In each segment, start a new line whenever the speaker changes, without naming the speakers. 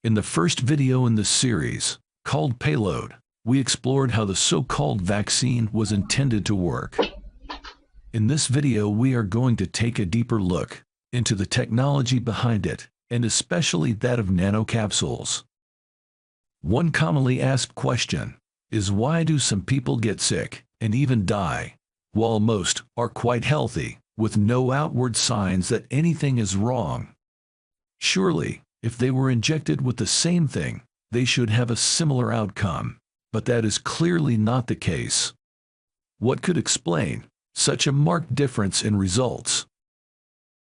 In the first video in this series, called Payload, we explored how the so-called vaccine was intended to work. In this video we are going to take a deeper look into the technology behind it, and especially that of nanocapsules. One commonly asked question is, why do some people get sick and even die, while most are quite healthy, with no outward signs that anything is wrong? Surely, if they were injected with the same thing, they should have a similar outcome, but that is clearly not the case. What could explain such a marked difference in results?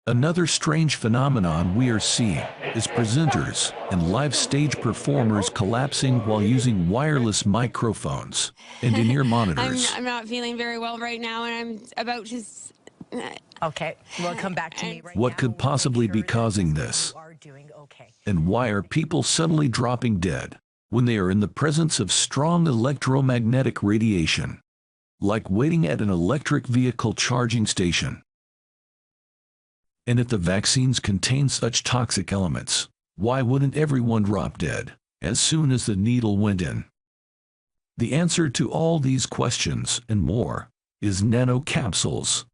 Another strange phenomenon we are seeing is presenters and live stage performers collapsing while using wireless microphones and in-ear monitors.
I'm not feeling very well right now, and I'm about to...
Okay, well, come back to me right
What
now.
could possibly be causing this? And why are people suddenly dropping dead when they are in the presence of strong electromagnetic radiation, like waiting at an electric vehicle charging station? And if the vaccines contain such toxic elements, why wouldn't everyone drop dead as soon as the needle went in? The answer to all these questions and more is nanocapsules.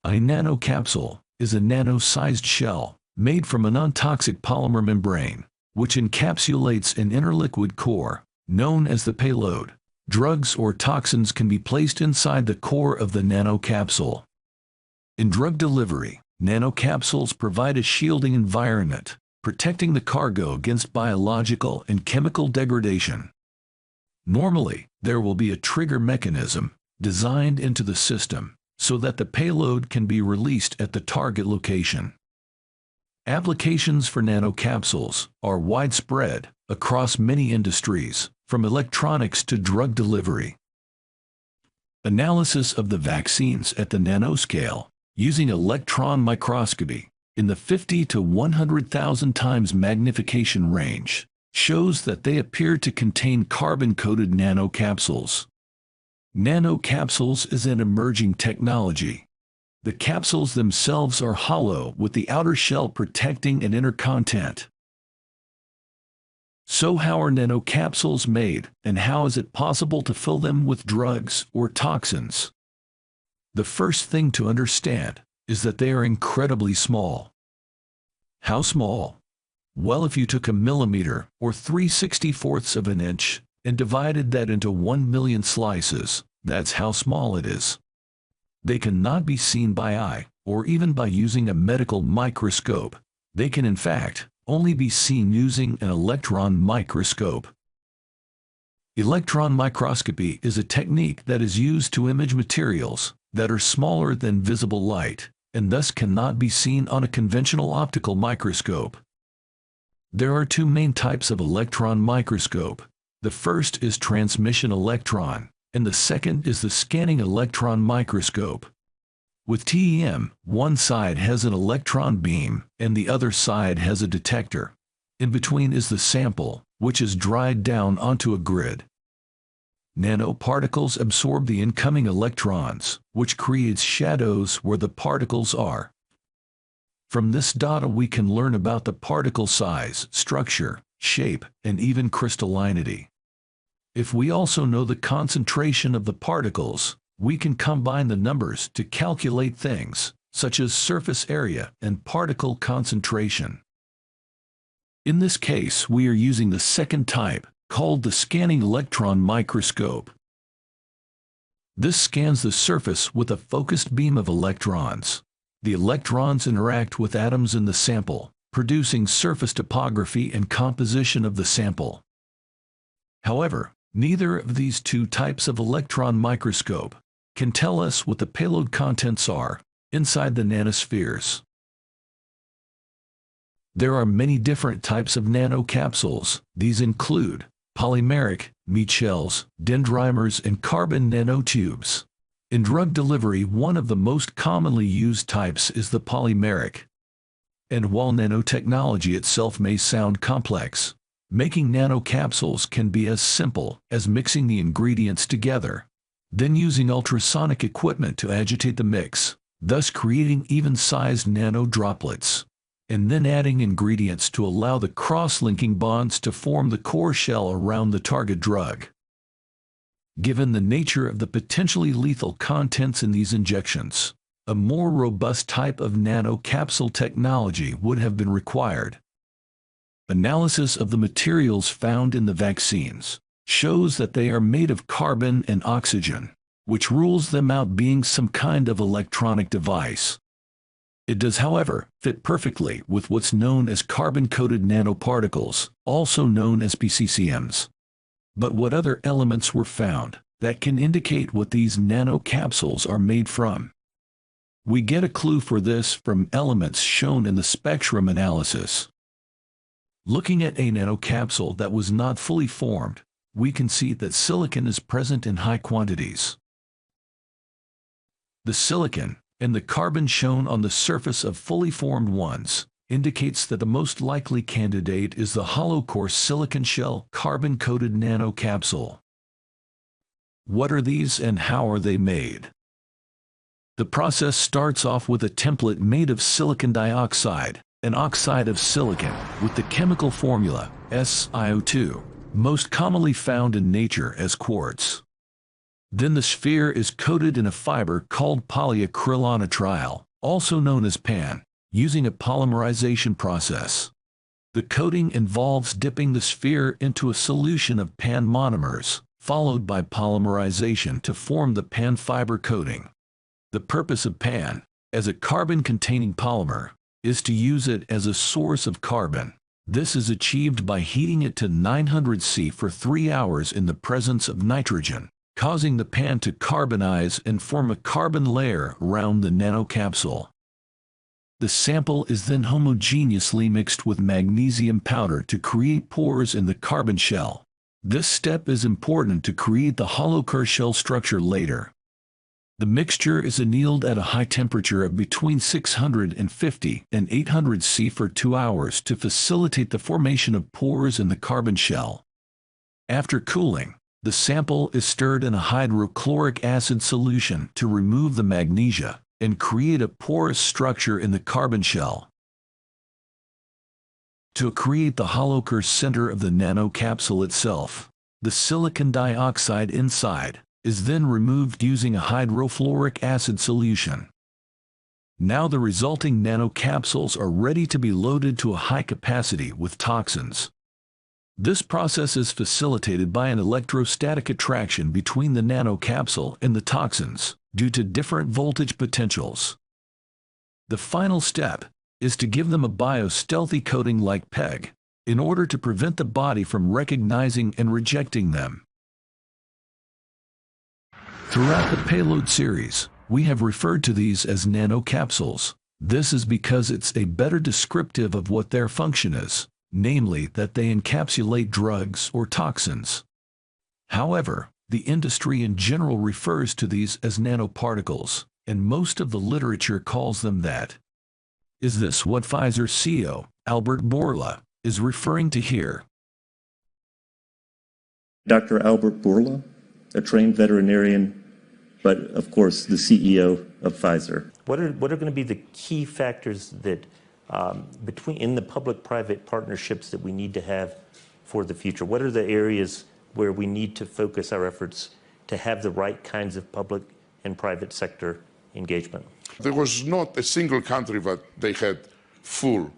A nanocapsule is a nano-sized shell made from a non-toxic polymer membrane, which encapsulates an inner liquid core, known as the payload. Drugs or toxins can be placed inside the core of the nanocapsule. In drug delivery, nanocapsules provide a shielding environment, protecting the cargo against biological and chemical degradation. Normally, there will be a trigger mechanism designed into the system so that the payload can be released at the target location. Applications for nanocapsules are widespread across many industries, from electronics to drug delivery. Analysis of the vaccines at the nanoscale, using electron microscopy in the 50 to 100,000 times magnification range, shows that they appear to contain carbon-coated nanocapsules. Nanocapsules is an emerging technology. The capsules themselves are hollow, with the outer shell protecting an inner content. So how are nanocapsules made, and how is it possible to fill them with drugs or toxins? The first thing to understand is that they are incredibly small. How small? Well, if you took a millimeter, or 3/64ths of an inch, and divided that into 1 million slices, that's how small it is. They cannot be seen by eye, or even by using a medical microscope. They can in fact only be seen using an electron microscope. Electron microscopy is a technique that is used to image materials that are smaller than visible light, and thus cannot be seen on a conventional optical microscope. There are two main types of electron microscope. The first is transmission electron, and the second is the scanning electron microscope. With TEM, one side has an electron beam, and the other side has a detector. In between is the sample, which is dried down onto a grid. Nanoparticles absorb the incoming electrons, which creates shadows where the particles are. From this data we can learn about the particle size, structure, shape, and even crystallinity. If we also know the concentration of the particles, we can combine the numbers to calculate things, such as surface area and particle concentration. In this case we are using the second type, called the scanning electron microscope. This scans the surface with a focused beam of electrons. The electrons interact with atoms in the sample, producing surface topography and composition of the sample. However, neither of these two types of electron microscope can tell us what the payload contents are inside the nanospheres. There are many different types of nanocapsules. These include polymeric, meat shells, dendrimers, and carbon nanotubes. In drug delivery, one of the most commonly used types is the polymeric. And while nanotechnology itself may sound complex, making nanocapsules can be as simple as mixing the ingredients together, then using ultrasonic equipment to agitate the mix, thus creating even-sized nano droplets. and then adding ingredients to allow the cross-linking bonds to form the core shell around the target drug. Given the nature of the potentially lethal contents in these injections, a more robust type of nanocapsule technology would have been required. Analysis of the materials found in the vaccines shows that they are made of carbon and oxygen, which rules them out being some kind of electronic device. It does, however, fit perfectly with what's known as carbon-coated nanoparticles, also known as PCCMs. But what other elements were found that can indicate what these nanocapsules are made from? We get a clue for this from elements shown in the spectrum analysis. Looking at a nanocapsule that was not fully formed, we can see that silicon is present in high quantities. The silicon and the carbon shown on the surface of fully formed ones indicates that the most likely candidate is the hollow core silicon shell carbon-coated nanocapsule. What are these and how are they made? The process starts off with a template made of silicon dioxide, an oxide of silicon, with the chemical formula SiO2, most commonly found in nature as quartz. Then the sphere is coated in a fiber called polyacrylonitrile, also known as PAN, using a polymerization process. The coating involves dipping the sphere into a solution of PAN monomers, followed by polymerization to form the PAN fiber coating. The purpose of PAN, as a carbon-containing polymer, is to use it as a source of carbon. This is achieved by heating it to 900 C for 3 hours in the presence of nitrogen, causing the PAN to carbonize and form a carbon layer around the nanocapsule. The sample is then homogeneously mixed with magnesium powder to create pores in the carbon shell. This step is important to create the hollow core shell structure later. The mixture is annealed at a high temperature of between 650 and 800 C for 2 hours to facilitate the formation of pores in the carbon shell. After cooling, the sample is stirred in a hydrochloric acid solution to remove the magnesia and create a porous structure in the carbon shell. To create the hollow core center of the nanocapsule itself, the silicon dioxide inside is then removed using a hydrofluoric acid solution. Now the resulting nanocapsules are ready to be loaded to a high capacity with toxins. This process is facilitated by an electrostatic attraction between the nanocapsule and the toxins due to different voltage potentials. The final step is to give them a bio-stealthy coating like PEG in order to prevent the body from recognizing and rejecting them. Throughout the payload series, we have referred to these as nanocapsules. This is because it's a better descriptive of what their function is, namely that they encapsulate drugs or toxins. However, the industry in general refers to these as nanoparticles, and most of the literature calls them that. Is this what Pfizer CEO, Albert Bourla, is referring to here?
Dr. Albert Bourla, a trained veterinarian, but of course the CEO of Pfizer.
What are going to be the key factors that in the public-private partnerships that we need to have for the future? What are the areas where we need to focus our efforts to have the right kinds of public and private sector engagement?
There was not a single country that they had full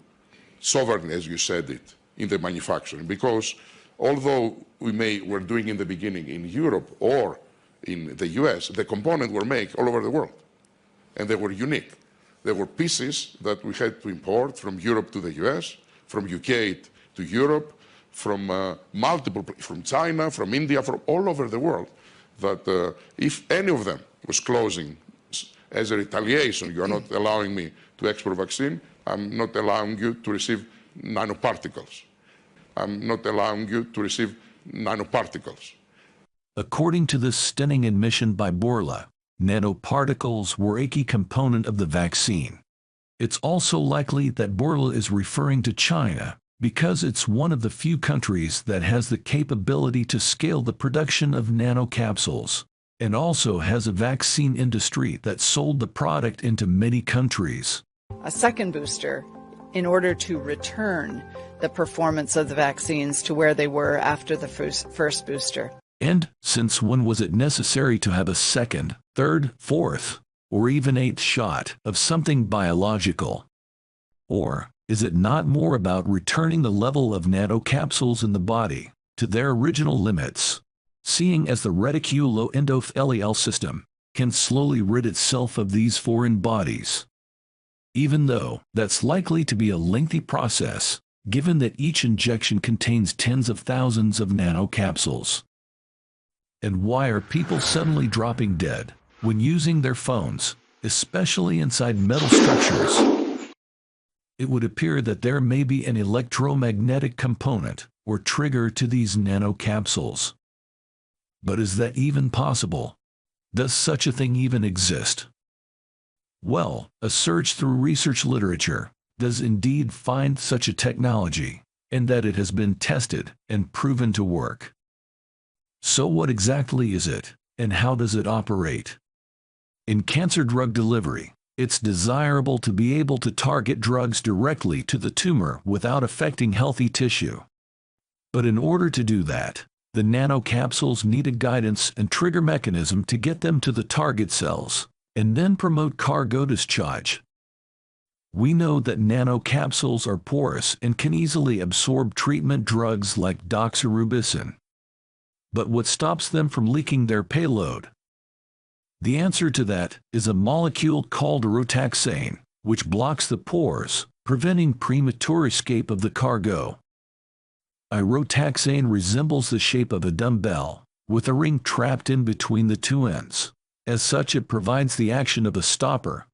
sovereignty, as you said it, in the manufacturing, because although we're doing in the beginning in Europe or in the US, the components were made all over the world, and they were unique. There were pieces that we had to import from Europe to the US, from UK to Europe, from from China, from India, from all over the world, that if any of them was closing as a retaliation, you are not allowing me to export vaccine, I'm not allowing you to receive nanoparticles. I'm not allowing you to receive nanoparticles.
According to this stunning admission by Bourla, nanoparticles were a key component of the vaccine. It's also likely that Bourla is referring to China, because it's one of the few countries that has the capability to scale the production of nanocapsules, and also has a vaccine industry that sold the product into many countries.
A second booster in order to return the performance of the vaccines to where they were after the first booster.
And since when was it necessary to have a second, third, fourth, or even eighth shot of something biological? Or is it not more about returning the level of nanocapsules in the body to their original limits, seeing as the reticuloendothelial system can slowly rid itself of these foreign bodies? Even though that's likely to be a lengthy process, given that each injection contains tens of thousands of nanocapsules. And why are people suddenly dropping dead when using their phones, especially inside metal structures? It would appear that there may be an electromagnetic component or trigger to these nanocapsules. But is that even possible? Does such a thing even exist? Well, a search through research literature does indeed find such a technology, and that it has been tested and proven to work. So what exactly is it, and how does it operate? In cancer drug delivery, it's desirable to be able to target drugs directly to the tumor without affecting healthy tissue. But in order to do that, the nanocapsules need a guidance and trigger mechanism to get them to the target cells, and then promote cargo discharge. We know that nanocapsules are porous and can easily absorb treatment drugs like doxorubicin. But what stops them from leaking their payload? The answer to that is a molecule called rotaxane, which blocks the pores, preventing premature escape of the cargo. Rotaxane resembles the shape of a dumbbell, with a ring trapped in between the two ends. As such, it provides the action of a stopper.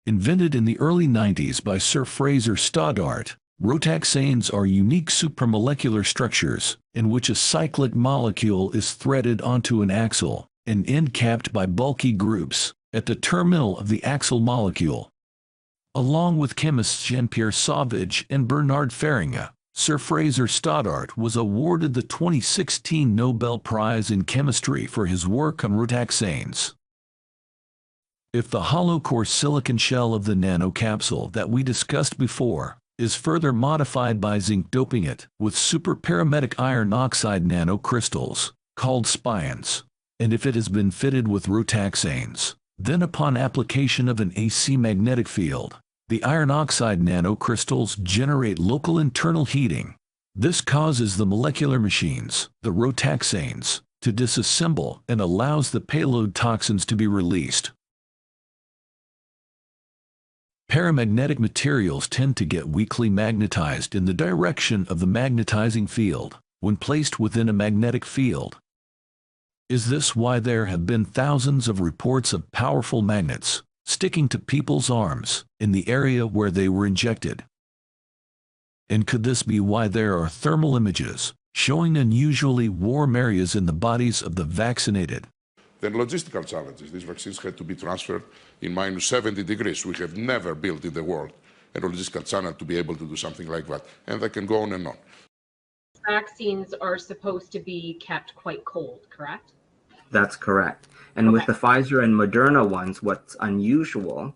Invented in the early 90s by Sir Fraser Stoddart, rotaxanes are unique supramolecular structures in which a cyclic molecule is threaded onto an axle and end capped by bulky groups at the terminal of the axle molecule. Along with chemists Jean-Pierre Sauvage and Bernard Feringa, Sir Fraser Stoddart was awarded the 2016 Nobel Prize in Chemistry for his work on rotaxanes. If the hollow core silicon shell of the nanocapsule that we discussed before is further modified by zinc doping it with superparametric iron oxide nanocrystals, called spions, and if it has been fitted with rotaxanes, then upon application of an AC magnetic field, the iron oxide nanocrystals generate local internal heating. This causes the molecular machines, the rotaxanes, to disassemble and allows the payload toxins to be released. Paramagnetic materials tend to get weakly magnetized in the direction of the magnetizing field when placed within a magnetic field. Is this why there have been thousands of reports of powerful magnets sticking to people's arms in the area where they were injected? And could this be why there are thermal images showing unusually warm areas in the bodies of the vaccinated?
Then logistical challenges. These vaccines had to be transferred in minus 70 degrees. We have never built in the world a logistical channel to be able to do something like that. And that can go on and on.
Vaccines are supposed to be kept quite cold, correct?
That's correct. And with the Pfizer and Moderna ones, what's unusual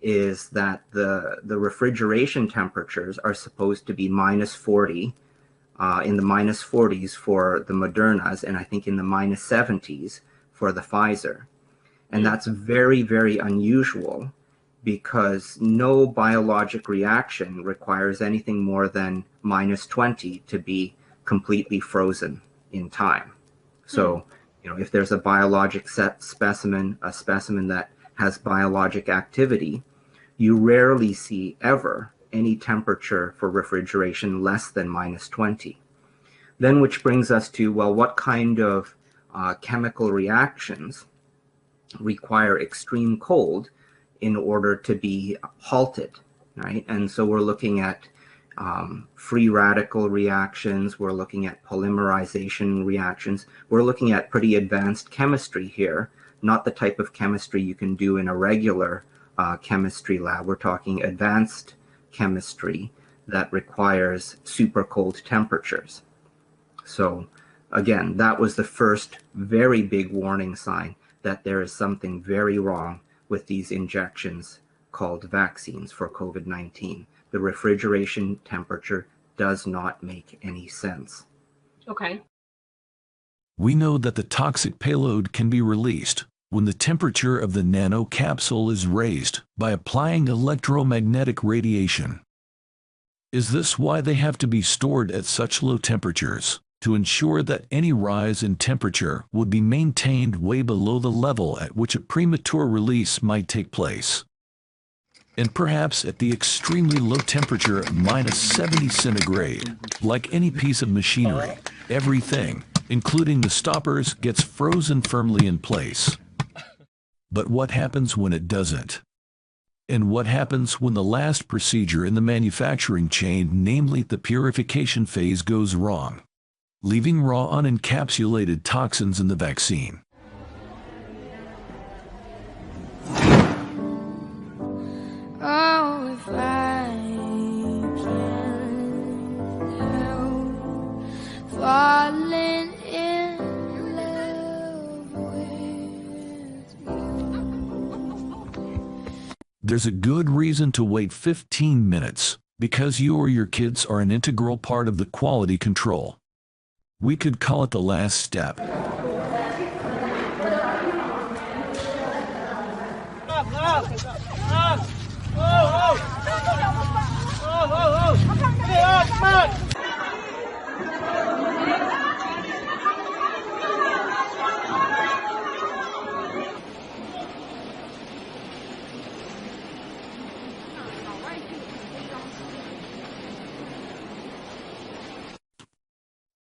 is that the refrigeration temperatures are supposed to be minus 40, in the minus 40s for the Modernas, and I think in the minus 70s for the Pfizer. And that's very, very unusual because no biologic reaction requires anything more than minus 20 to be completely frozen in time. So, you know, if there's a biologic specimen, a specimen that has biologic activity, you rarely see ever any temperature for refrigeration less than minus 20. Then which brings us to, well, what kind of chemical reactions require extreme cold in order to be halted, right? And so we're looking at free radical reactions, we're looking at polymerization reactions, we're looking at pretty advanced chemistry here, not the type of chemistry you can do in a regular chemistry lab. We're talking advanced chemistry that requires super cold temperatures. So again, that was the first very big warning sign that there is something very wrong with these injections called vaccines for COVID-19. the refrigeration temperature does not make any sense.
Okay.
We know that the toxic payload can be released when the temperature of the nano capsule is raised by applying electromagnetic radiation. Is this why they have to be stored at such low temperatures? To ensure that any rise in temperature would be maintained way below the level at which a premature release might take place. And perhaps at the extremely low temperature of -70 centigrade, like any piece of machinery, everything, including the stoppers, gets frozen firmly in place. But what happens when it doesn't? And what happens when the last procedure in the manufacturing chain, namely the purification phase, goes wrong, leaving raw unencapsulated toxins in the vaccine?
Oh, if I can help falling in love with you.
There's a good reason to wait 15 minutes, because you or your kids are an integral part of the quality control. We could call it the last step.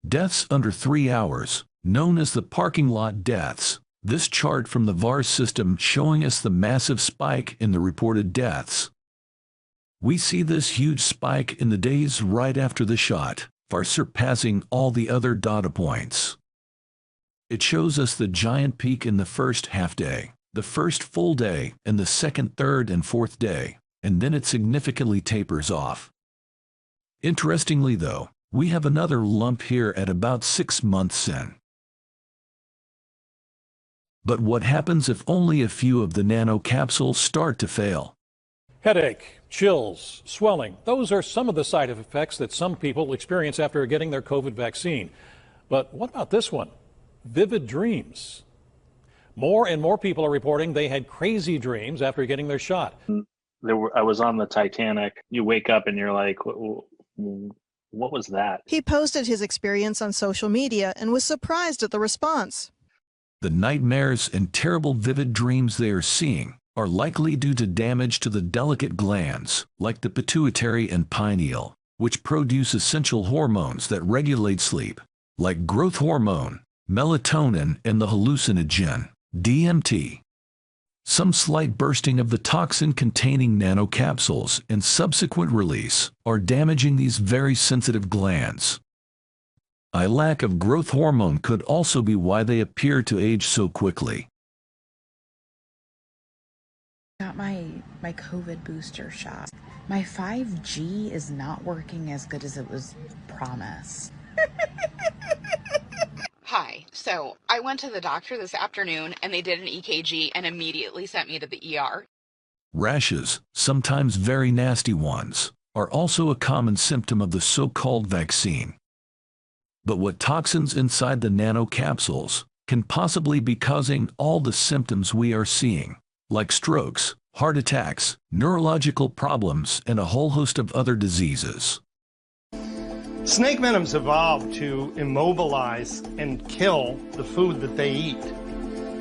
Deaths under 3 hours, known as the parking lot deaths. This chart from the VARS system showing us the massive spike in the reported deaths. We see this huge spike in the days right after the shot, far surpassing all the other data points. It shows us the giant peak in the first half day, the first full day, and the second, third, and fourth day, and then it significantly tapers off. Interestingly though, we have another lump here at about 6 months in. But what happens if only a few of the nano capsules start to fail?
Headache, chills, swelling, those are some of the side effects that some people experience after getting their COVID vaccine. But what about this one? Vivid dreams. More and more people are reporting they had crazy dreams after getting their shot.
I was on the Titanic. You wake up and you're like, what was that?
He posted his experience on social media and was surprised at the response.
The nightmares and terrible vivid dreams they are seeing are likely due to damage to the delicate glands, like the pituitary and pineal, which produce essential hormones that regulate sleep, like growth hormone, melatonin, and the hallucinogen, DMT. Some slight bursting of the toxin-containing nanocapsules and subsequent release are damaging these very sensitive glands. A lack of growth hormone could also be why they appear to age so quickly.
Got my COVID booster shot. My 5G is not working as good as it was promised.
Hi, so I went to the doctor this afternoon and they did an EKG and immediately sent me to the ER.
Rashes, sometimes very nasty ones, are also a common symptom of the so-called vaccine. But what toxins inside the nanocapsules can possibly be causing all the symptoms we are seeing, like strokes, heart attacks, neurological problems, and a whole host of other diseases?
Snake venoms evolved to immobilize and kill the food that they eat.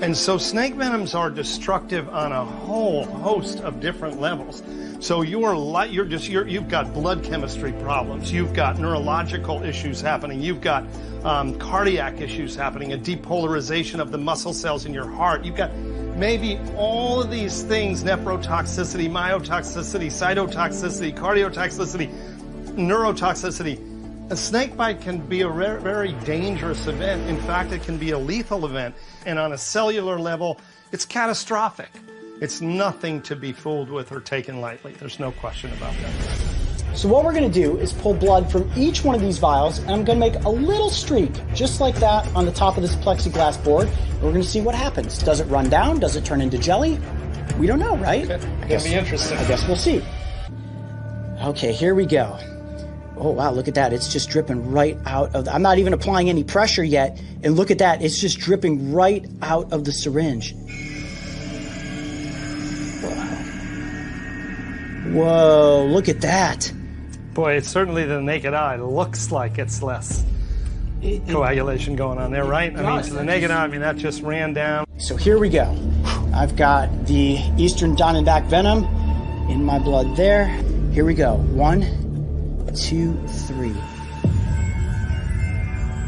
And so snake venoms are destructive on a whole host of different levels. So you've got blood chemistry problems, you've got neurological issues happening, you've got cardiac issues happening, a depolarization of the muscle cells in your heart. You've got maybe all of these things: nephrotoxicity, myotoxicity, cytotoxicity, cardiotoxicity, neurotoxicity. A snake bite can be a very dangerous event. In fact, it can be a lethal event. And on a cellular level, it's catastrophic. It's nothing to be fooled with or taken lightly. There's no question about that.
So what we're going to do is pull blood from each one of these vials, and I'm going to make a little streak, just like that, on the top of this plexiglass board. And we're going to see what happens. Does it run down? Does it turn into jelly? We don't know, right?
It's going to be interesting.
I guess we'll see. Okay, here we go. Oh, wow, look at that. It's just dripping right out of I'm not even applying any pressure yet. And look at that. It's just dripping right out of the syringe. Whoa, look at that.
Boy, it's certainly to the naked eye looks like it's less coagulation going on there, right? I mean, to the naked eye, I mean, that just ran down.
So here we go. I've got the Eastern Diamondback venom in my blood there. Here we go. 1, 2, 3.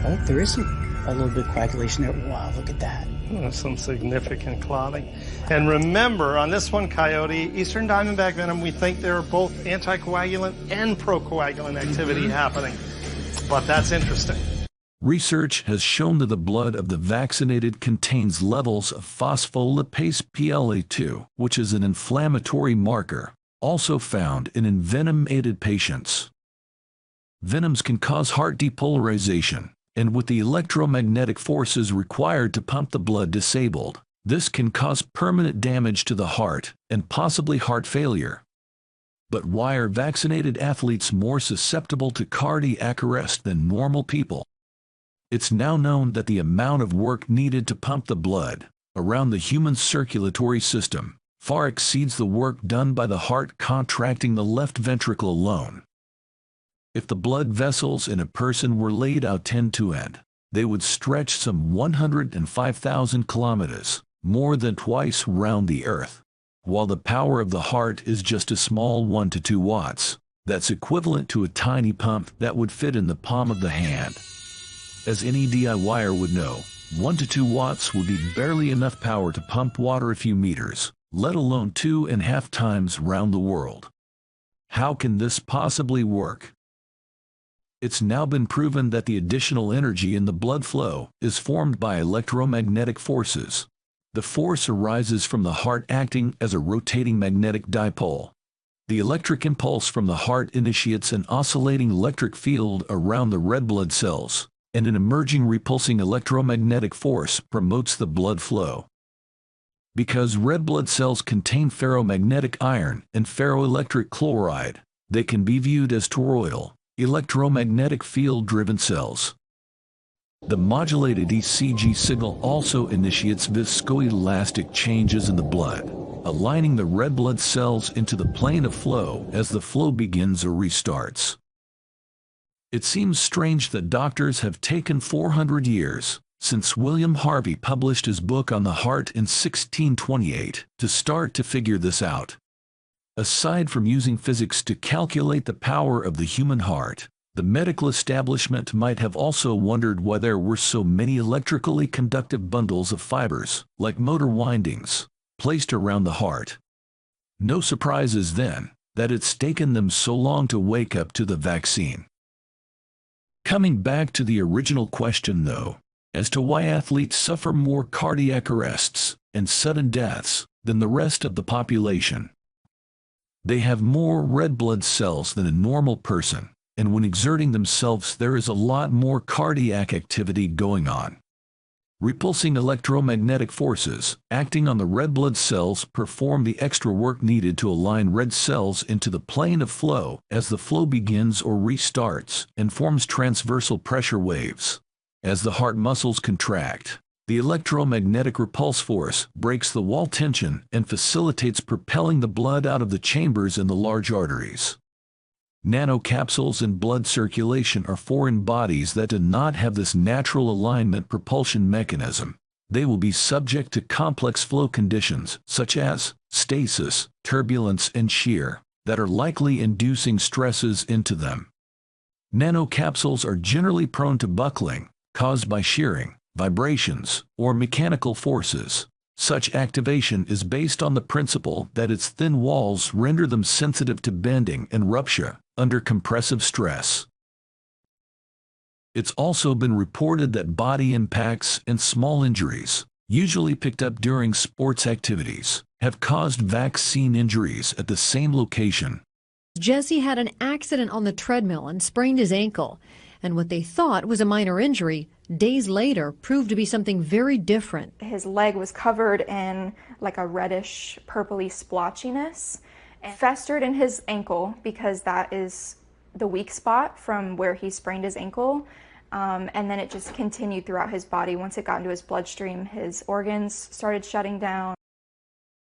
Oh, there is a little bit of coagulation there. Wow, look at that.
Some significant clotting. And remember, on this one, Coyote, Eastern Diamondback venom, we think there are both anticoagulant and procoagulant activity happening. But that's interesting.
Research has shown that the blood of the vaccinated contains levels of phospholipase PLA2, which is an inflammatory marker, also found in envenomated patients. Venoms can cause heart depolarization, and with the electromagnetic forces required to pump the blood disabled, this can cause permanent damage to the heart and possibly heart failure. But why are vaccinated athletes more susceptible to cardiac arrest than normal people? It's now known that the amount of work needed to pump the blood around the human circulatory system far exceeds the work done by the heart contracting the left ventricle alone. If the blood vessels in a person were laid out end to end, they would stretch some 105,000 kilometers, more than twice round the earth. While the power of the heart is just a small 1 to 2 watts, that's equivalent to a tiny pump that would fit in the palm of the hand. As any DIYer would know, 1 to 2 watts would be barely enough power to pump water a few meters, let alone 2.5 times round the world. How can this possibly work? It's now been proven that the additional energy in the blood flow is formed by electromagnetic forces. The force arises from the heart acting as a rotating magnetic dipole. The electric impulse from the heart initiates an oscillating electric field around the red blood cells, and an emerging repulsing electromagnetic force promotes the blood flow. Because red blood cells contain ferromagnetic iron and ferroelectric chloride, they can be viewed as toroidal, electromagnetic field-driven cells. The modulated ECG signal also initiates viscoelastic changes in the blood, aligning the red blood cells into the plane of flow as the flow begins or restarts. It seems strange that doctors have taken 400 years, since William Harvey published his book on the heart in 1628, to start to figure this out. Aside from using physics to calculate the power of the human heart, the medical establishment might have also wondered why there were so many electrically conductive bundles of fibers, like motor windings, placed around the heart. No surprises then that it's taken them so long to wake up to the vaccine. Coming back to the original question, though, as to why athletes suffer more cardiac arrests and sudden deaths than the rest of the population. They have more red blood cells than a normal person, and when exerting themselves there is a lot more cardiac activity going on. Repulsing electromagnetic forces acting on the red blood cells perform the extra work needed to align red cells into the plane of flow as the flow begins or restarts and forms transversal pressure waves. As the heart muscles contract, the electromagnetic repulse force breaks the wall tension and facilitates propelling the blood out of the chambers in the large arteries. Nanocapsules in blood circulation are foreign bodies that do not have this natural alignment propulsion mechanism. They will be subject to complex flow conditions such as stasis, turbulence, and shear that are likely inducing stresses into them. Nanocapsules are generally prone to buckling, caused by shearing, vibrations, or mechanical forces. Such activation is based on the principle that its thin walls render them sensitive to bending and rupture under compressive stress. It's also been reported that body impacts and small injuries, usually picked up during sports activities, have caused vaccine injuries at the same location.
Jesse had an accident on the treadmill and sprained his ankle, and what they thought was a minor injury, days later proved to be something very different.
His leg was covered in like a reddish, purpley splotchiness, Festered in his ankle because that is the weak spot from where he sprained his ankle. And then it just continued throughout his body. Once it got into his bloodstream, his organs started shutting down.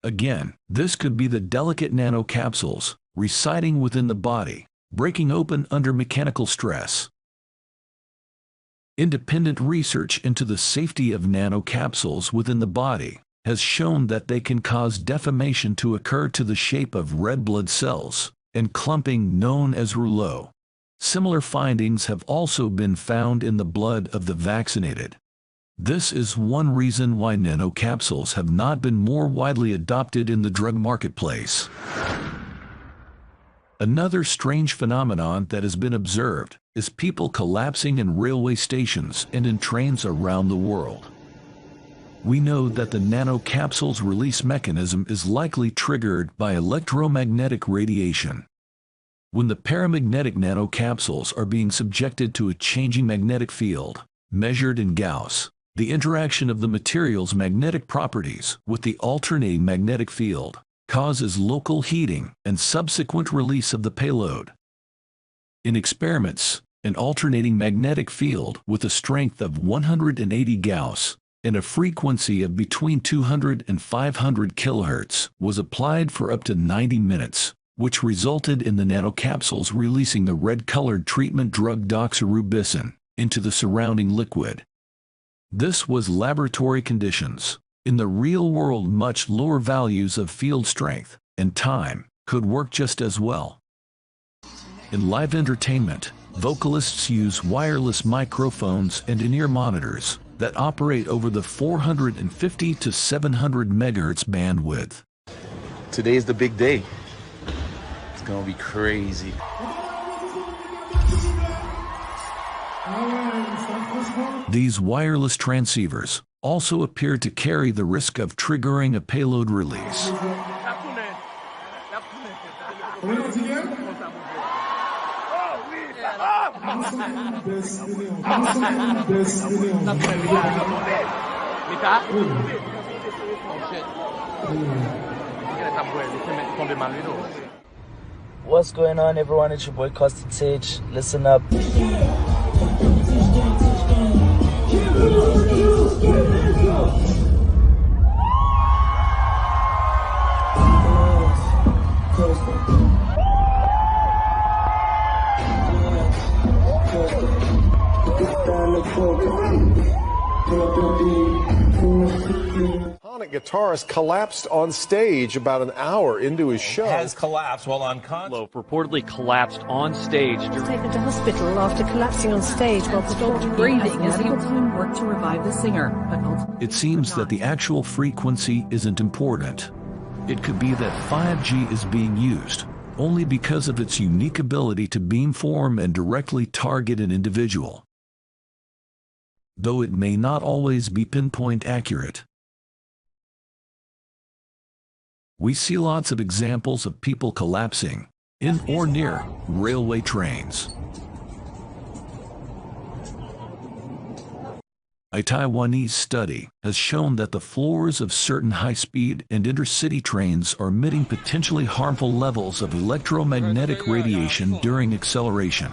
Again, this could be the delicate nanocapsules residing within the body, breaking open under mechanical stress. Independent research into the safety of nanocapsules within the body has shown that they can cause deformation to occur to the shape of red blood cells and clumping known as rouleau. Similar findings have also been found in the blood of the vaccinated. This is one reason why nanocapsules have not been more widely adopted in the drug marketplace. Another strange phenomenon that has been observed is people collapsing in railway stations and in trains around the world. We know that the nanocapsule's release mechanism is likely triggered by electromagnetic radiation. When the paramagnetic nanocapsules are being subjected to a changing magnetic field, measured in Gauss, the interaction of the material's magnetic properties with the alternating magnetic field causes local heating and subsequent release of the payload. In experiments, an alternating magnetic field with a strength of 180 Gauss and a frequency of between 200 and 500 kHz was applied for up to 90 minutes, which resulted in the nanocapsules releasing the red-colored treatment drug doxorubicin into the surrounding liquid. This was laboratory conditions. In the real world, much lower values of field strength and time could work just as well. In live entertainment, vocalists use wireless microphones and in-ear monitors that operate over the 450 to 700 megahertz bandwidth.
Today's the big day. It's gonna be crazy.
These wireless transceivers also appear to carry the risk of triggering a payload release.
What's going on, everyone? It's your boy Costin Sage. Listen up.
Guitarist collapsed on stage about an hour into his show.
Has collapsed while on concert. Reportedly collapsed on stage.
Taken to hospital after collapsing on stage while performing breathing as medical team worked to revive the singer.
It seems that the actual frequency isn't important. It could be that 5G is being used only because of its unique ability to beamform and directly target an individual, though it may not always be pinpoint accurate. We see lots of examples of people collapsing in or near railway trains. A Taiwanese study has shown that the floors of certain high-speed and intercity trains are emitting potentially harmful levels of electromagnetic radiation during acceleration.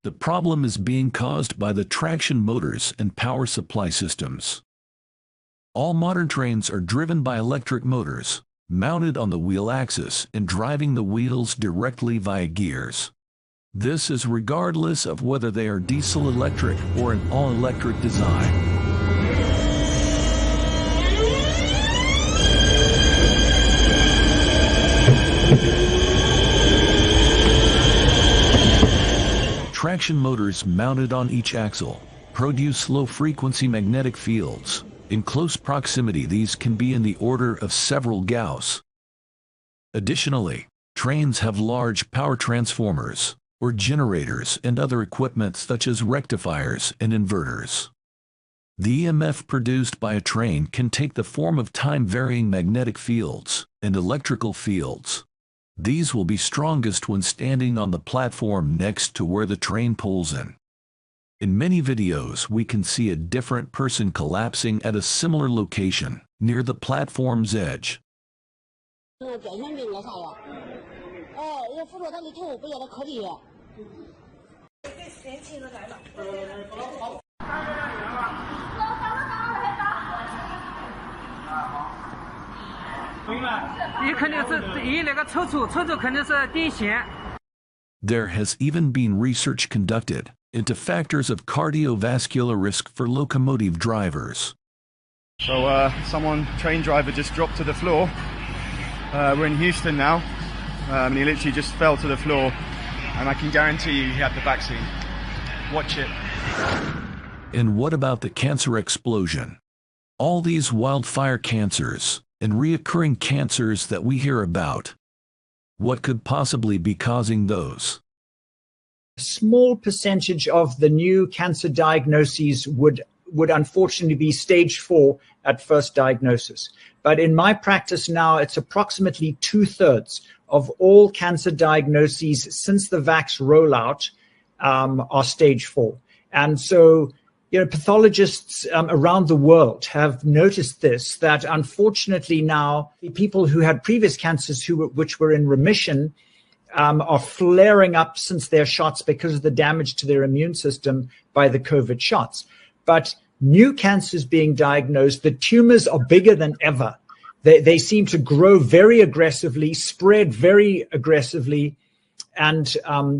The problem is being caused by the traction motors and power supply systems. All modern trains are driven by electric motors, mounted on the wheel axis and driving the wheels directly via gears. This is regardless of whether they are diesel-electric or an all-electric design. Traction motors mounted on each axle produce low-frequency magnetic fields. In close proximity, these can be in the order of several Gauss. Additionally, trains have large power transformers, or generators and other equipment such as rectifiers and inverters. The EMF produced by a train can take the form of time-varying magnetic fields and electrical fields. These will be strongest when standing on the platform next to where the train pulls in. In many videos, we can see a different person collapsing at a similar location, near the platform's edge. There has even been research conducted into factors of cardiovascular risk for locomotive drivers.
So train driver just dropped to the floor. We're in Houston now, and he literally just fell to the floor, and I can guarantee you he had the vaccine. Watch it.
And what about the cancer explosion? All these wildfire cancers and reoccurring cancers that we hear about. What could possibly be causing those?
A small percentage of the new cancer diagnoses would unfortunately be stage 4 at first diagnosis. But in my practice now, it's approximately 2/3 of all cancer diagnoses since the vax rollout are stage 4. And so, pathologists around the world have noticed this, that unfortunately now the people who had previous cancers which were in remission are flaring up since their shots because of the damage to their immune system by the COVID shots. But new cancers being diagnosed, the tumors are bigger than ever. They seem to grow very aggressively, spread very aggressively, and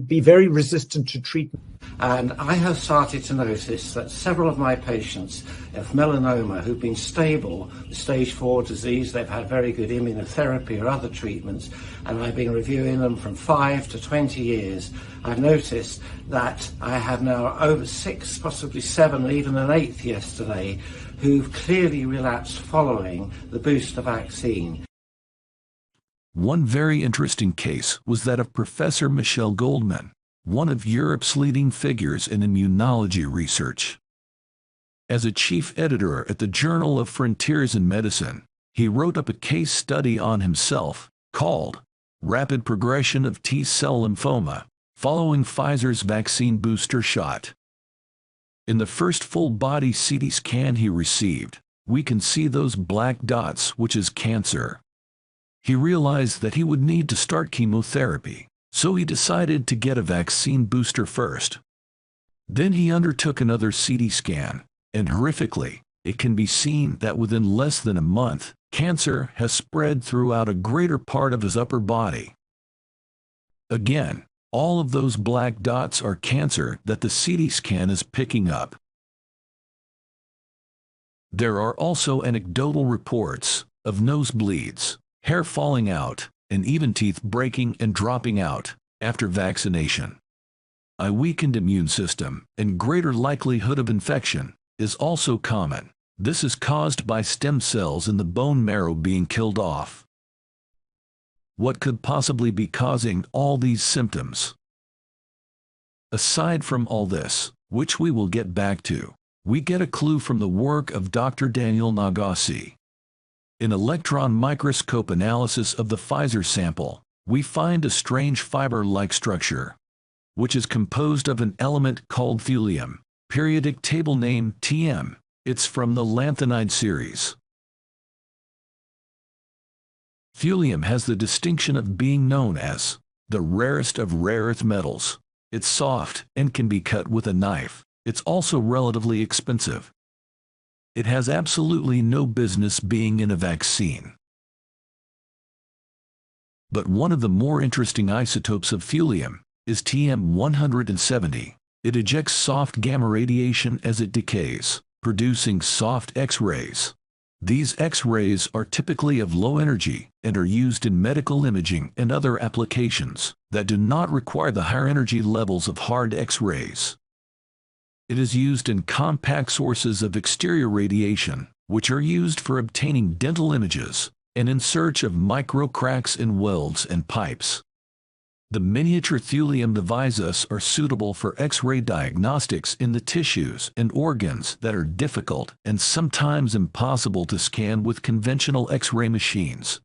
be very resistant to treatment.
And I have started to notice that several of my patients have melanoma who've been stable, stage 4 disease, they've had very good immunotherapy or other treatments, and I've been reviewing them from 5 to 20 years. I've noticed that I have now over 6, possibly 7, even an 8th yesterday, who've clearly relapsed following the booster vaccine.
One very interesting case was that of Professor Michel Goldman, one of Europe's leading figures in immunology research. As a chief editor at the Journal of Frontiers in Medicine, he wrote up a case study on himself called Rapid Progression of T-Cell Lymphoma Following Pfizer's Vaccine Booster Shot. In the first full-body CT scan he received, we can see those black dots, which is cancer. He realized that he would need to start chemotherapy, so he decided to get a vaccine booster first. Then he undertook another CT scan, and horrifically, it can be seen that within less than a month, cancer has spread throughout a greater part of his upper body. Again, all of those black dots are cancer that the CT scan is picking up. There are also anecdotal reports of nosebleeds, hair falling out, and even teeth breaking and dropping out after vaccination. A weakened immune system and greater likelihood of infection is also common. This is caused by stem cells in the bone marrow being killed off. What could possibly be causing all these symptoms? Aside from all this, which we will get back to, we get a clue from the work of Dr. Daniel Nagase. In electron microscope analysis of the Pfizer sample, we find a strange fiber-like structure, which is composed of an element called thulium, periodic table name TM. It's from the lanthanide series. Thulium has the distinction of being known as the rarest of rare earth metals. It's soft and can be cut with a knife. It's also relatively expensive. It has absolutely no business being in a vaccine. But one of the more interesting isotopes of thulium is TM-170. It ejects soft gamma radiation as it decays, producing soft X-rays. These X-rays are typically of low energy and are used in medical imaging and other applications that do not require the higher energy levels of hard X-rays. It is used in compact sources of exterior radiation, which are used for obtaining dental images and in search of micro cracks in welds and pipes. The miniature thulium devices are suitable for X-ray diagnostics in the tissues and organs that are difficult and sometimes impossible to scan with conventional X-ray machines.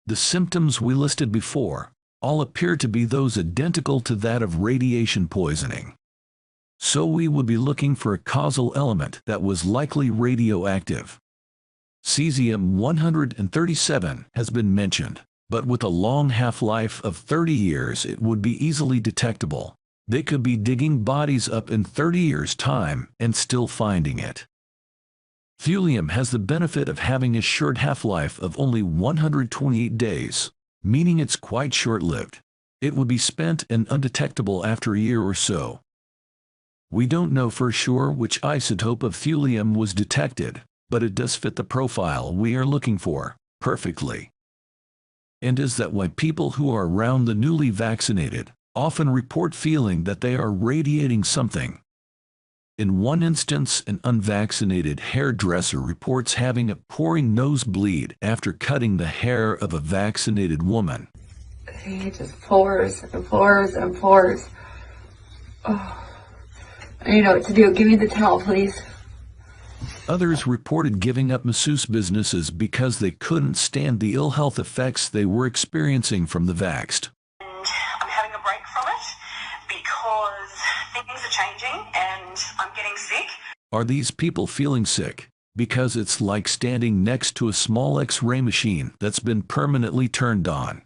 The symptoms we listed before all appear to be those identical to that of radiation poisoning. So we would be looking for a causal element that was likely radioactive. Cesium-137 has been mentioned, but with a long half-life of 30 years it would be easily detectable. They could be digging bodies up in 30 years' time and still finding it. Thulium has the benefit of having a short half-life of only 128 days, meaning it's quite short-lived. It would be spent and undetectable after a year or so. We don't know for sure which isotope of thulium was detected, but it does fit the profile we are looking for perfectly. And is that why people who are around the newly vaccinated often report feeling that they are radiating something? In one instance, an unvaccinated hairdresser reports having a pouring nosebleed after cutting the hair of a vaccinated woman.
It just pours and pours and pours. Oh, I don't know what to do. Give me the towel, please.
Others reported giving up masseuse businesses because they couldn't stand the ill health effects they were experiencing from the vaxxed.
I'm having a break from it because things are changing and I'm getting sick.
Are these people feeling sick because it's like standing next to a small X-ray machine that's been permanently turned on?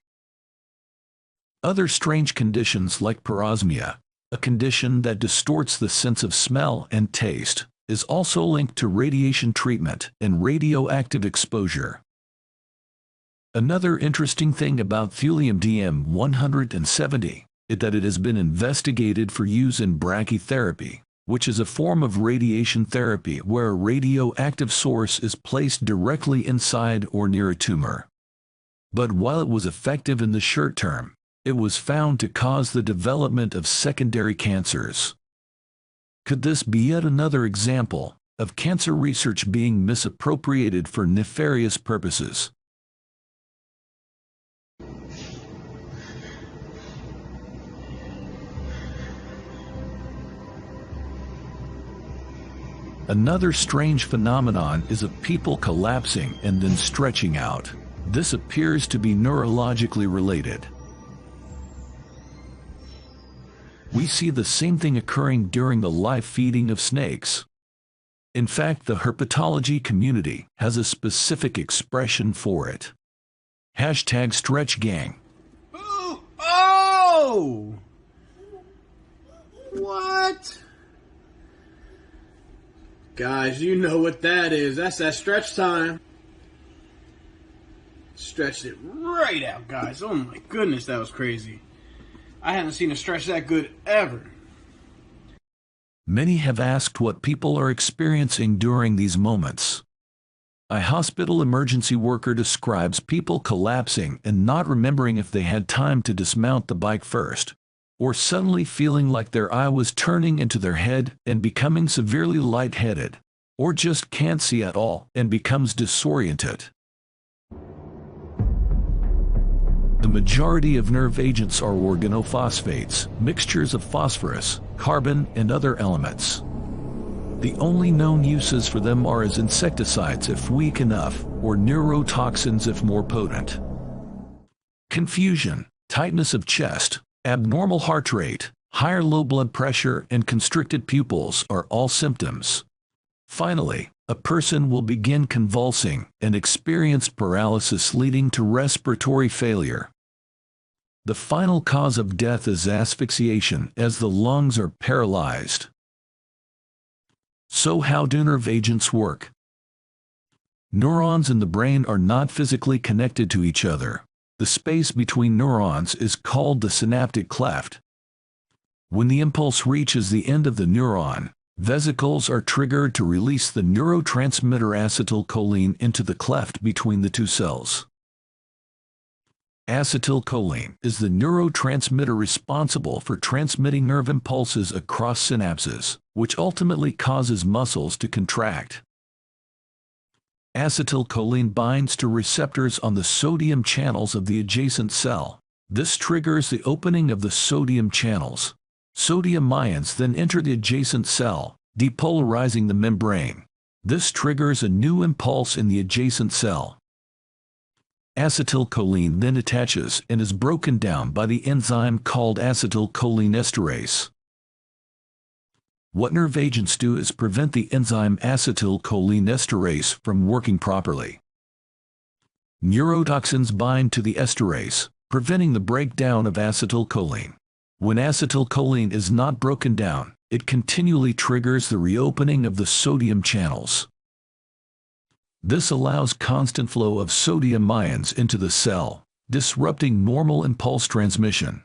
Other strange conditions like parosmia, a condition that distorts the sense of smell and taste, is also linked to radiation treatment and radioactive exposure. Another interesting thing about thulium-DM-170 is that it has been investigated for use in brachytherapy, which is a form of radiation therapy where a radioactive source is placed directly inside or near a tumor. But while it was effective in the short term, it was found to cause the development of secondary cancers. Could this be yet another example of cancer research being misappropriated for nefarious purposes? Another strange phenomenon is of people collapsing and then stretching out. This appears to be neurologically related. We see the same thing occurring during the live feeding of snakes. In fact, the herpetology community has a specific expression for it. #StretchGang.
Oh! What? Guys, you know what that is. That's that stretch time. Stretched it right out, guys. Oh my goodness, that was crazy. I haven't seen a stretch that good ever.
Many have asked what people are experiencing during these moments. A hospital emergency worker describes people collapsing and not remembering if they had time to dismount the bike first, or suddenly feeling like their eye was turning into their head and becoming severely lightheaded, or just can't see at all and becomes disoriented. The majority of nerve agents are organophosphates, mixtures of phosphorus, carbon, and other elements. The only known uses for them are as insecticides if weak enough, or neurotoxins if more potent. Confusion, tightness of chest, abnormal heart rate, higher low blood pressure, and constricted pupils are all symptoms. Finally, a person will begin convulsing and experience paralysis leading to respiratory failure. The final cause of death is asphyxiation as the lungs are paralyzed. So how do nerve agents work? Neurons in the brain are not physically connected to each other. The space between neurons is called the synaptic cleft. When the impulse reaches the end of the neuron, vesicles are triggered to release the neurotransmitter acetylcholine into the cleft between the two cells. Acetylcholine is the neurotransmitter responsible for transmitting nerve impulses across synapses, which ultimately causes muscles to contract. Acetylcholine binds to receptors on the sodium channels of the adjacent cell. This triggers the opening of the sodium channels. Sodium ions then enter the adjacent cell, depolarizing the membrane. This triggers a new impulse in the adjacent cell. Acetylcholine then attaches and is broken down by the enzyme called acetylcholinesterase. What nerve agents do is prevent the enzyme acetylcholinesterase from working properly. Neurotoxins bind to the esterase, preventing the breakdown of acetylcholine. When acetylcholine is not broken down, it continually triggers the reopening of the sodium channels. This allows constant flow of sodium ions into the cell, disrupting normal impulse transmission.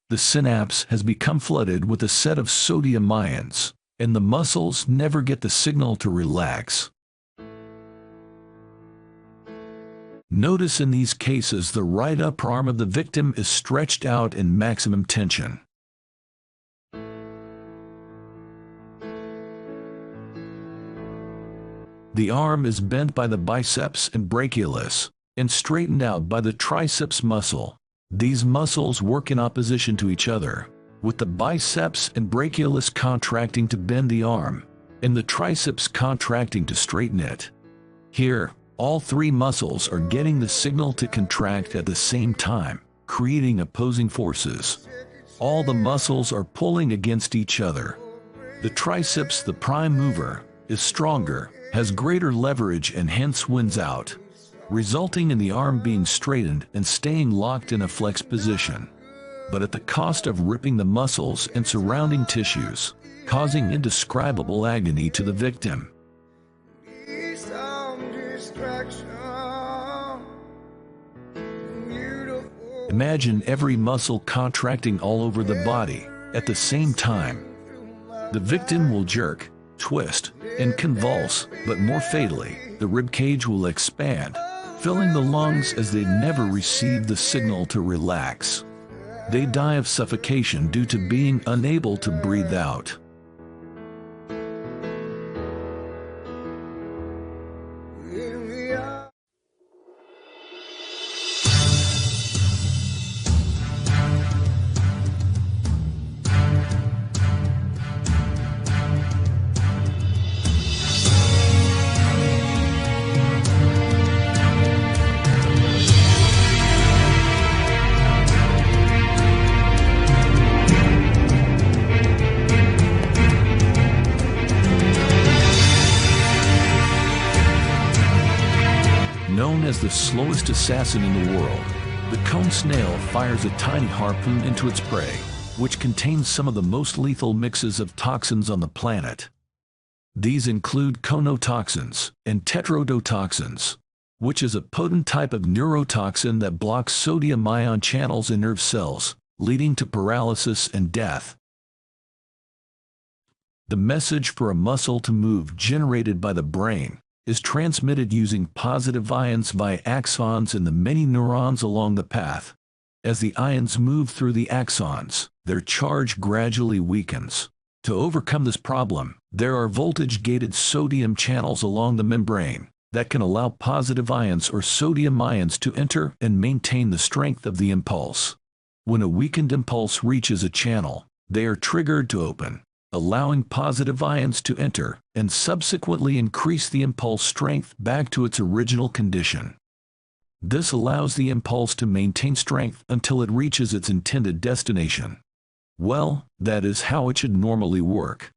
The synapse has become flooded with a set of sodium ions, and the muscles never get the signal to relax. Notice in these cases the right upper arm of the victim is stretched out in maximum tension. The arm is bent by the biceps and brachialis, and straightened out by the triceps muscle. These muscles work in opposition to each other, with the biceps and brachialis contracting to bend the arm, and the triceps contracting to straighten it. Here, all three muscles are getting the signal to contract at the same time, creating opposing forces. All the muscles are pulling against each other. The triceps, the prime mover, is stronger, has greater leverage and hence wins out, resulting in the arm being straightened and staying locked in a flex position, but at the cost of ripping the muscles and surrounding tissues, causing indescribable agony to the victim. Imagine every muscle contracting all over the body at the same time. The victim will jerk, twist, and convulse, but more fatally, the ribcage will expand, filling the lungs as they never receive the signal to relax. They die of suffocation due to being unable to breathe out. Known as the slowest assassin in the world, the cone snail fires a tiny harpoon into its prey, which contains some of the most lethal mixes of toxins on the planet. These include conotoxins and tetrodotoxins, which is a potent type of neurotoxin that blocks sodium ion channels in nerve cells, leading to paralysis and death. The message for a muscle to move generated by the brain is transmitted using positive ions via axons in the many neurons along the path. As the ions move through the axons, their charge gradually weakens. To overcome this problem, there are voltage-gated sodium channels along the membrane that can allow positive ions or sodium ions to enter and maintain the strength of the impulse. When a weakened impulse reaches a channel, they are triggered to open, allowing positive ions to enter and subsequently increase the impulse strength back to its original condition. This allows the impulse to maintain strength until it reaches its intended destination. Well, that is how it should normally work.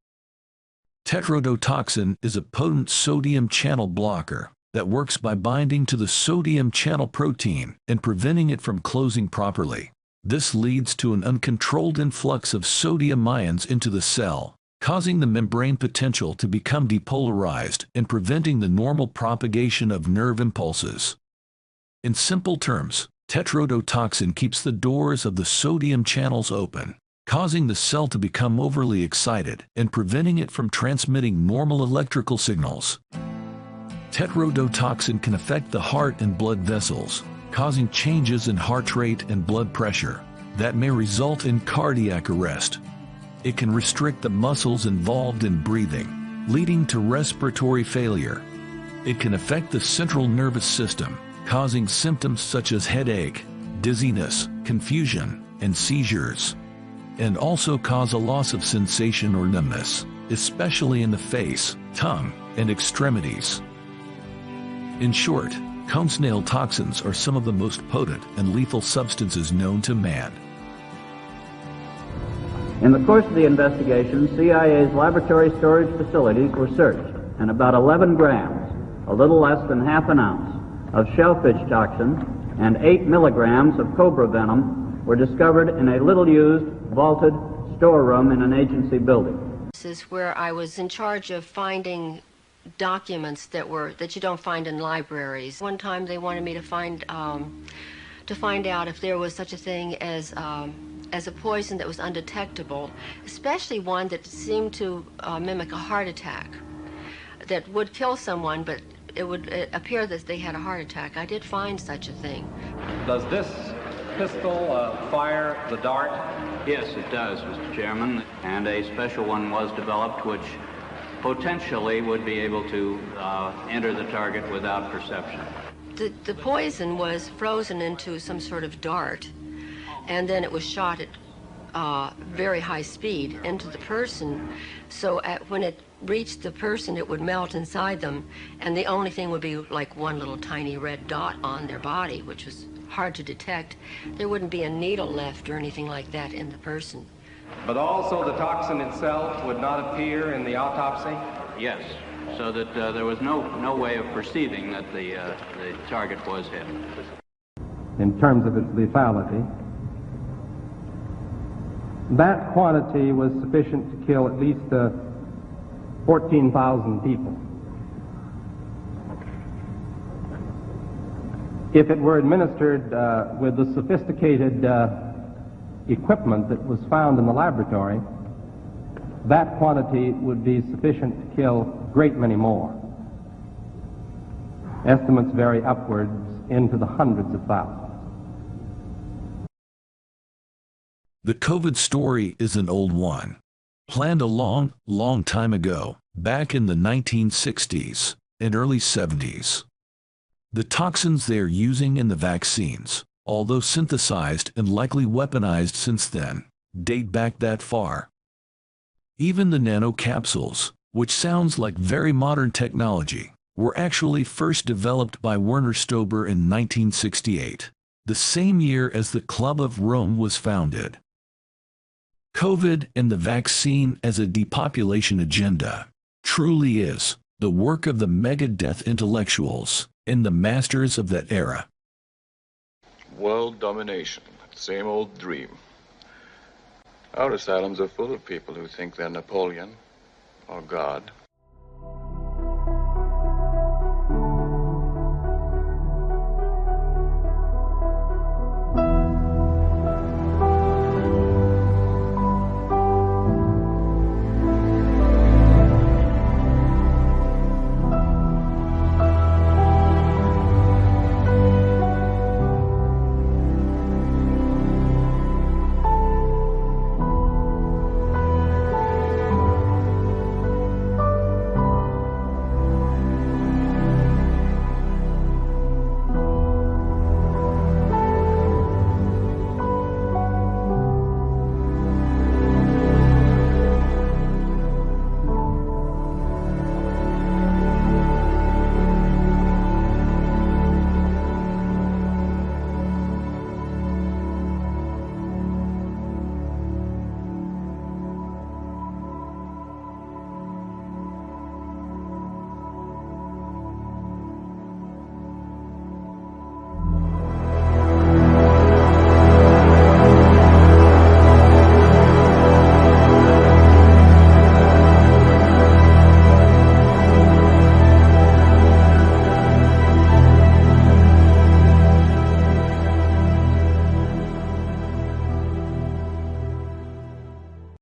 Tetrodotoxin is a potent sodium channel blocker that works by binding to the sodium channel protein and preventing it from closing properly. This leads to an uncontrolled influx of sodium ions into the cell, causing the membrane potential to become depolarized and preventing the normal propagation of nerve impulses. In simple terms, tetrodotoxin keeps the doors of the sodium channels open, causing the cell to become overly excited and preventing it from transmitting normal electrical signals. Tetrodotoxin can affect the heart and blood vessels, causing changes in heart rate and blood pressure that may result in cardiac arrest. It can restrict the muscles involved in breathing, leading to respiratory failure. It can affect the central nervous system, causing symptoms such as headache, dizziness, confusion, and seizures, and also cause a loss of sensation or numbness, especially in the face, tongue, and extremities. In short, cone snail toxins are some of the most potent and lethal substances known to man.
In the course of the investigation, CIA's laboratory storage facilities were searched, and about 11 grams, a little less than half an ounce, of shellfish toxin and 8 milligrams of cobra venom were discovered in a little-used, vaulted storeroom in an agency building.
This is where I was in charge of finding documents that you don't find in libraries. One time they wanted me to find out if there was such a thing as a poison that was undetectable, especially one that seemed to mimic a heart attack, that would kill someone, but it would appear that they had a heart attack. I did find such a thing.
Does this pistol fire the dart?
Yes, it does, Mr. Chairman, and a special one was developed which potentially would be able to enter the target without perception.
The poison was frozen into some sort of dart, and then it was shot at very high speed into the person. So when it reached the person, it would melt inside them, and the only thing would be like one little tiny red dot on their body, which was hard to detect. There wouldn't be a needle left or anything like that in the person.
But also the toxin itself would not appear in the autopsy?
Yes, so that there was no way of perceiving that the target was hit.
In terms of its lethality, that quantity was sufficient to kill at least 14,000 people. If it were administered with the sophisticated equipment that was found in the laboratory, that quantity would be sufficient to kill a great many more. Estimates vary upwards into the hundreds of thousands.
The COVID story is an old one, planned a long, long time ago, back in the 1960s and early 70s. The toxins they are using in the vaccines, although synthesized and likely weaponized since then, date back that far. Even the nano capsules, which sounds like very modern technology, were actually first developed by Werner Stoeber in 1968, the same year as the Club of Rome was founded. COVID and the vaccine as a depopulation agenda truly is the work of the mega-death intellectuals and the masters of that era.
World domination, same old dream. Our asylums are full of people who think they're Napoleon or God.